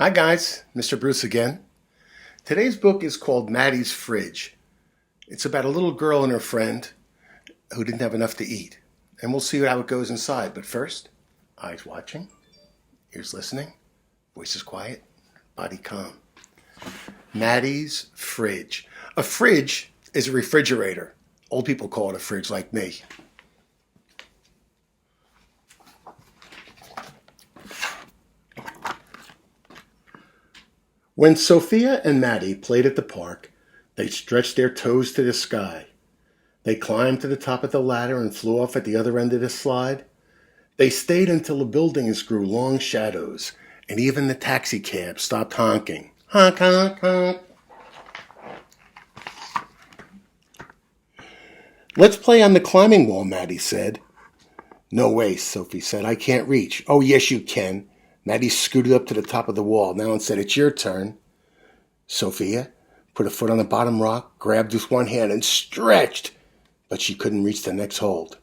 Hi guys, Mr. Bruce again. Today's book is called Maddi's Fridge. It's about a little girl and her friend who didn't have enough to eat. And we'll see how it goes inside. But first, eyes watching, ears listening, voices quiet, body calm. Maddi's Fridge. A fridge is a refrigerator. Old people call it a fridge like me. When Sophia and Maddi played at the park, they stretched their toes to the sky. They climbed to the top of the ladder and flew off at the other end of the slide. They stayed until the buildings grew long shadows, and even the taxi cab stopped honking. Honk, honk, honk. Let's play on the climbing wall, Maddi said. No way, Sophie said. I can't reach. Oh, yes, you can. Maddi scooted up to the top of the wall now and said, It's your turn. Sophia put a foot on the bottom rock, grabbed with one hand, and stretched, but she couldn't reach the next hold.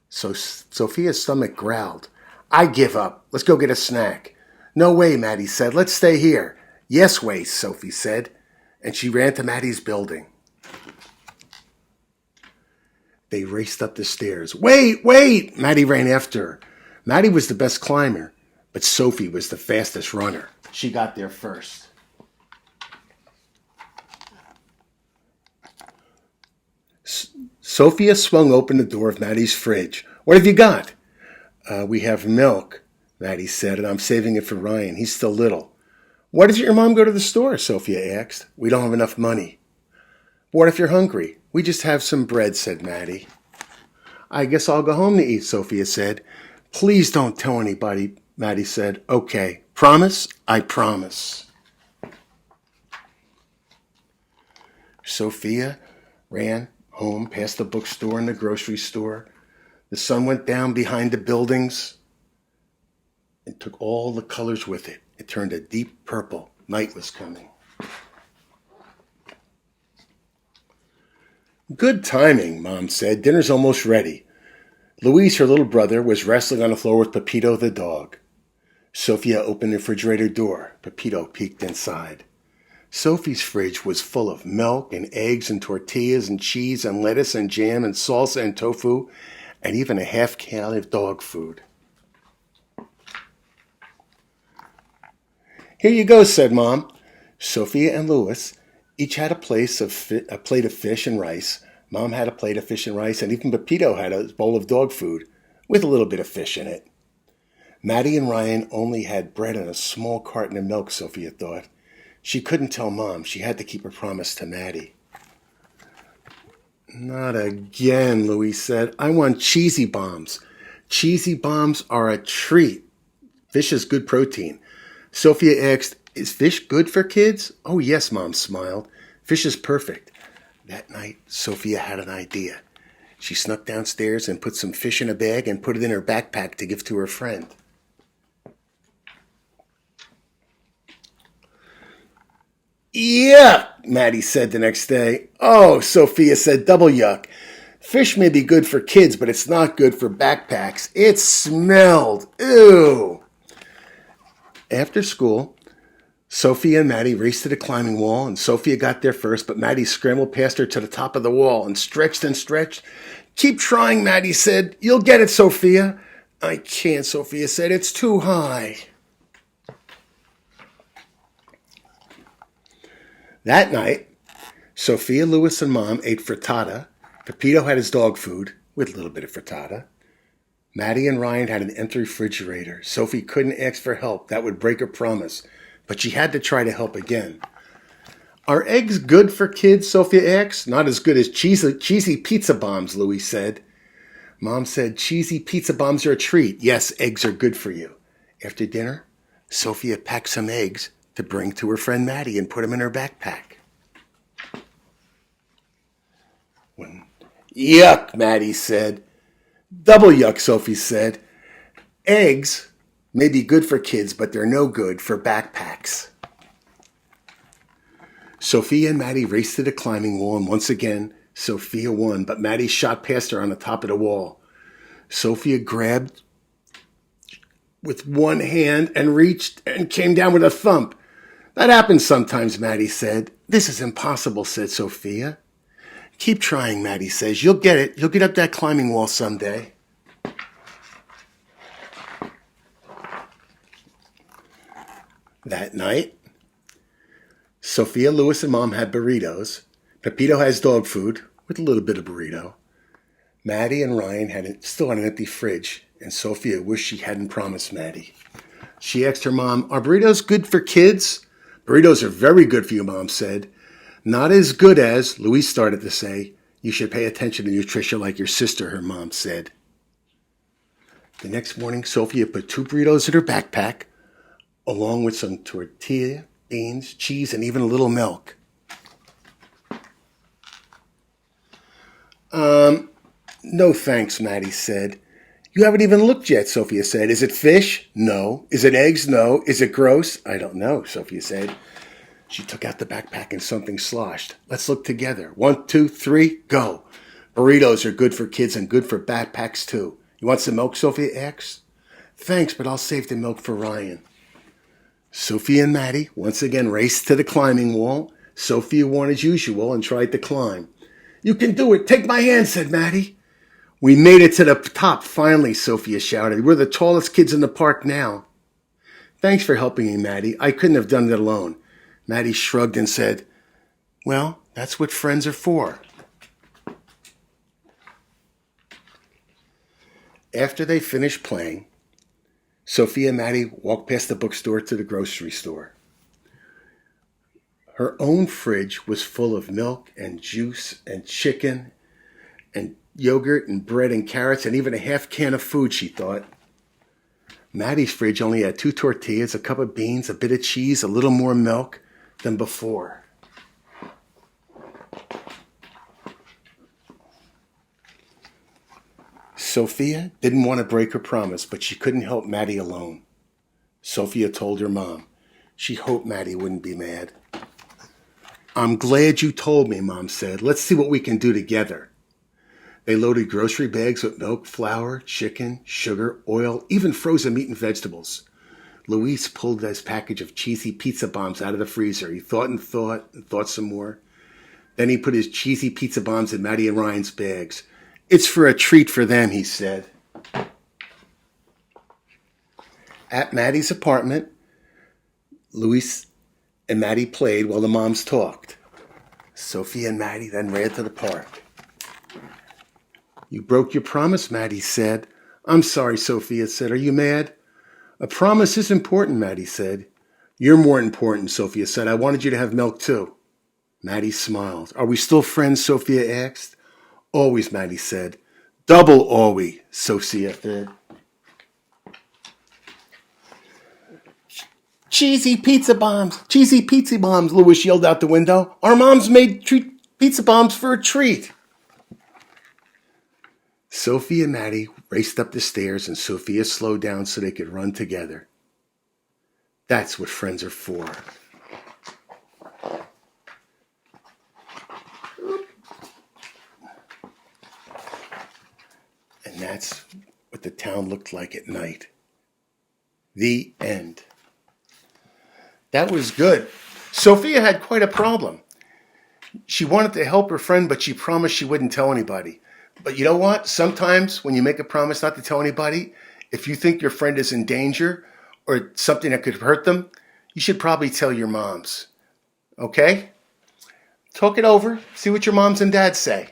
So Sophia's stomach growled. I give up. Let's go get a snack. No way, Maddi said. Let's stay here. Yes way, Sophie said, and she ran to Maddi's building. They raced up the stairs. Wait! Maddi ran after her. Maddi was the best climber, but Sophie was the fastest runner. She got there first. Sophia swung open the door of Maddi's fridge. What have you got? We have milk, Maddi said, and I'm saving it for Ryan. He's still little. Why doesn't your mom go to the store? Sophia asked. We don't have enough money. What if you're hungry? We just have some bread, said Maddi. I guess I'll go home to eat, Sophia said. Please don't tell anybody, Maddi said. Okay. Promise? I promise. Sophia ran home past the bookstore and the grocery store. The sun went down behind the buildings and took all the colors with it. It turned a deep purple. Night was coming. Good timing, Mom said. Dinner's almost ready. Lois, her little brother, was wrestling on the floor with Pepito the dog. Sophia opened the refrigerator door. Pepito peeked inside. Sophie's fridge was full of milk and eggs and tortillas and cheese and lettuce and jam and salsa and tofu and even a half can of dog food. Here you go, said Mom. Sophia and Lois each had a plate of fish and rice. Mom had a plate of fish and rice, and even Pepito had a bowl of dog food with a little bit of fish in it. Maddi and Ryan only had bread and a small carton of milk, Sophia thought. She couldn't tell Mom. She had to keep her promise to Maddi. Not again, Lois said. I want cheesy bombs. Cheesy bombs are a treat. Fish is good protein. Sophia asked, Is fish good for kids? Oh, yes, Mom smiled. Fish is perfect. That night, Sophia had an idea. She snuck downstairs and put some fish in a bag and put it in her backpack to give to her friend. Yuck, Maddi said the next day. Oh, Sophia said, double yuck. Fish may be good for kids, but it's not good for backpacks. It smelled. Ew. After school, Sophia and Maddi raced to the climbing wall, and Sophia got there first, but Maddi scrambled past her to the top of the wall and stretched and stretched. Keep trying, Maddi said. You'll get it, Sophia. I can't, Sophia said. It's too high. That night, Sophia, Lois, and Mom ate frittata. Pepito had his dog food with a little bit of frittata. Maddi and Ryan had an empty refrigerator. Sophie couldn't ask for help. That would break her promise. But she had to try to help again. Are eggs good for kids? Sophia asked. Not as good as cheesy pizza bombs, Louis said. Mom said, cheesy pizza bombs are a treat. Yes, eggs are good for you. After dinner, Sophia packed some eggs to bring to her friend Maddi and put them in her backpack. Yuck, Maddi said. Double yuck, Sophie said. Eggs may be good for kids, but they're no good for backpacks. Sophia and Maddi raced to the climbing wall, and once again, Sophia won, but Maddi shot past her on the top of the wall. Sophia grabbed with one hand and reached and came down with a thump. That happens sometimes, Maddi said. This is impossible, said Sophia. Keep trying, Maddi says. You'll get it. You'll get up that climbing wall someday. That night, Sophia, Lois, and Mom had burritos. Pepito has dog food with a little bit of burrito. Maddi and Ryan still had an empty fridge, and Sophia wished she hadn't promised Maddi. She asked her mom, "Are burritos good for kids?" "Burritos are very good for you," Mom said. "Not as good as," Louise started to say. "You should pay attention to nutrition like your sister," her mom said. The next morning, Sophia put 2 burritos in her backpack, along with some tortilla, beans, cheese, and even a little milk. No thanks, Maddi said. "You haven't even looked yet," Sophia said. "Is it fish?" "No." "Is it eggs?" "No." "Is it gross?" "I don't know," Sophia said. She took out the backpack and something sloshed. "Let's look together. 1, 2, 3, go." "Burritos are good for kids and good for backpacks too. You want some milk?" Sophia asked. "Thanks, but I'll save the milk for Ryan." Sophia and Maddi once again raced to the climbing wall. Sophia won as usual and tried to climb. "You can do it. Take my hand," said Maddi. "We made it to the top finally," Sophia shouted. "We're the tallest kids in the park now." "Thanks for helping me, Maddi. I couldn't have done it alone." Maddi shrugged and said, "Well, that's what friends are for." After they finished playing, Sophia and Maddi walked past the bookstore to the grocery store. Her own fridge was full of milk and juice and chicken and yogurt and bread and carrots and even a half can of food, she thought. Maddi's fridge only had 2 tortillas, a cup of beans, a bit of cheese, a little more milk than before. Sophia didn't want to break her promise, but she couldn't help Maddi alone. Sophia told her mom. She hoped Maddi wouldn't be mad. "I'm glad you told me," Mom said. "Let's see what we can do together." They loaded grocery bags with milk, flour, chicken, sugar, oil, even frozen meat and vegetables. Luis pulled his package of cheesy pizza bombs out of the freezer. He thought and thought and thought some more. Then he put his cheesy pizza bombs in Maddi and Ryan's bags. "It's for a treat for them," he said. At Maddi's apartment, Luis and Maddi played while the moms talked. Sophia and Maddi then ran to the park. "You broke your promise," Maddi said. "I'm sorry," Sophia said. "Are you mad?" "A promise is important," Maddi said. "You're more important," Sophia said. "I wanted you to have milk too." Maddi smiled. "Are we still friends?" Sophia asked. "Always," Maddi said. "Double always," Sophia said. "Cheesy pizza bombs! Cheesy pizza bombs!" Lois yelled out the window. "Our moms made pizza bombs for a treat." Sophia and Maddi raced up the stairs, and Sophia slowed down so they could run together. That's what friends are for. And that's what the town looked like at night. The end. That was good. Sophia had quite a problem. She wanted to help her friend, but she promised she wouldn't tell anybody. But you know what? Sometimes when you make a promise not to tell anybody, if you think your friend is in danger or something that could hurt them, you should probably tell your moms. Okay? Talk it over. See what your moms and dads say.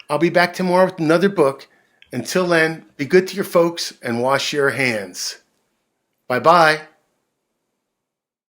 I'll be back tomorrow with another book. Until then, be good to your folks and wash your hands. Bye-bye.